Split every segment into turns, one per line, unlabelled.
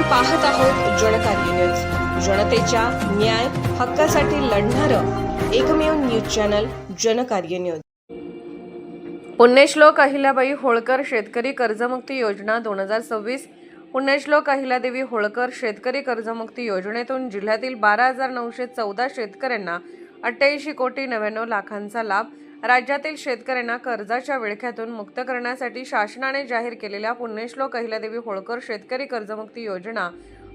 पाहत आहोत जनकार्य न्यूज, जनतेच्या न्याय हक्कासाठी लढणारं एकमेव न्यूज चॅनल जनकार्य न्यूज। पुण्यश्लोक अहिल्याबाई होळकर शेतकरी कर्जमुक्ती योजना 2026। पुण्यश्लोक अहिल्यादेवी होळकर शेतकरी कर्जमुक्ती योजनेतून जिल्ह्यातील 12,914 शेतकऱ्यांना 88,99,00,000चा लाभ। राज्यातील शेतकऱ्यांना कर्जाच्या विळख्यातून मुक्त करण्यासाठी शासनाने जाहीर केलेल्या पुण्यश्लोक अहिल्यादेवी होळकर शेतकरी कर्जमुक्ती योजना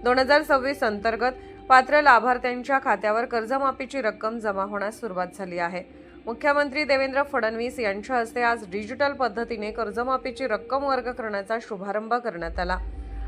2026 अंतर्गत पात्र लाभार्थ्यांच्या खात्यावर कर्जमाफीची रक्कम जमा होण्यास सुरुवात झाली आहे। मुख्यमंत्री देवेंद्र फडणवीस यांच्या हस्ते आज डिजिटल पद्धतीने कर्जमाफीची रक्कम वर्ग करण्याचा शुभारंभ करण्यात आला।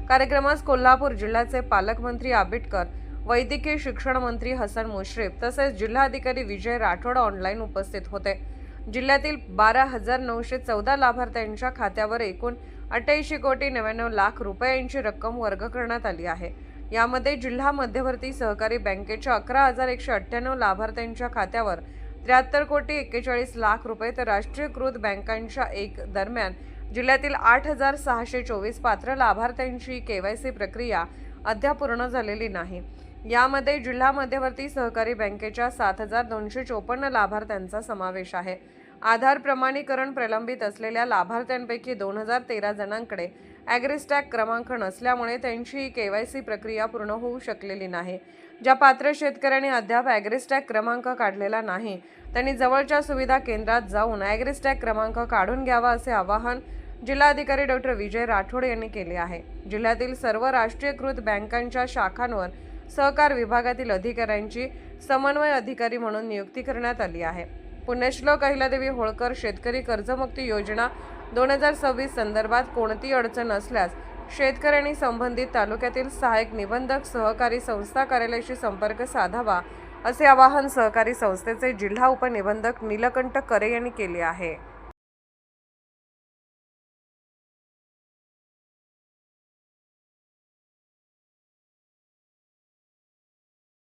कार्यक्रमास कोल्हापूर जिल्ह्याचे पालकमंत्री आबिटकर, वैद्यकीय शिक्षण मंत्री हसन मुश्रीफ तसेच जिल्हाधिकारी विजय राठोड ऑनलाईन उपस्थित होते। जिल्ह्यातील 12,914 लाभार्थ्यांच्या खात्यावर एकूण 88,99,00,000 रुपयांची रक्कम वर्ग करण्यात आली आहे। यामध्ये जिल्हा मध्यवर्ती सहकारी बँकेच्या 11,198 लाभार्थ्यांच्या खात्यावर 73,41,00,000 रुपये तर राष्ट्रीयकृत बँकांच्या दरम्यान जिल्ह्यातील 8,624 पात्र लाभार्थ्यांची केवायसी प्रक्रिया अद्याप पूर्ण झालेली नाही। यामध्ये जिल्हा मध्यवर्ती सहकारी बँकेच्या 7,254 लाभार्थ्यांचा समावेश आहे। आधार प्रमाणीकरण प्रलंबित असलेल्या लाभार्थ्यांपैकी 2,013 जणांकडे ॲग्रिस्टॅग क्रमांक नसल्यामुळे त्यांची ही केवायसी प्रक्रिया पूर्ण होऊ शकलेली नाही। ज्या पात्र शेतकऱ्यांनी अद्याप ॲग्रिस्टॅग क्रमांक काढलेला नाही त्यांनी जवळच्या सुविधा केंद्रात जाऊन ॲग्रिस्टॅग क्रमांक काढून घ्यावा असे आवाहन जिल्हाधिकारी डॉ. विजय राठोड यांनी केले आहे। जिल्ह्यातील सर्व राष्ट्रीयकृत बँकांच्या शाखांवर सहकार विभागातील अधिकाऱ्यांची समन्वय अधिकारी म्हणून नियुक्ती करण्यात आली आहे। पुण्यश्लोक अहिल्यादेवी होळकर शेतकरी कर्जमुक्ती योजना 2026 संदर्भात कोणती अडचण असल्यास शेतकऱ्यांनी संबंधित तालुक्यातील सहाय्यक निबंधक सहकारी संस्था कार्यालयाशी संपर्क साधावा असे आवाहन सहकारी संस्थेचे जिल्हा उपनिबंधक नीलकंठ करे यांनी केले आहे।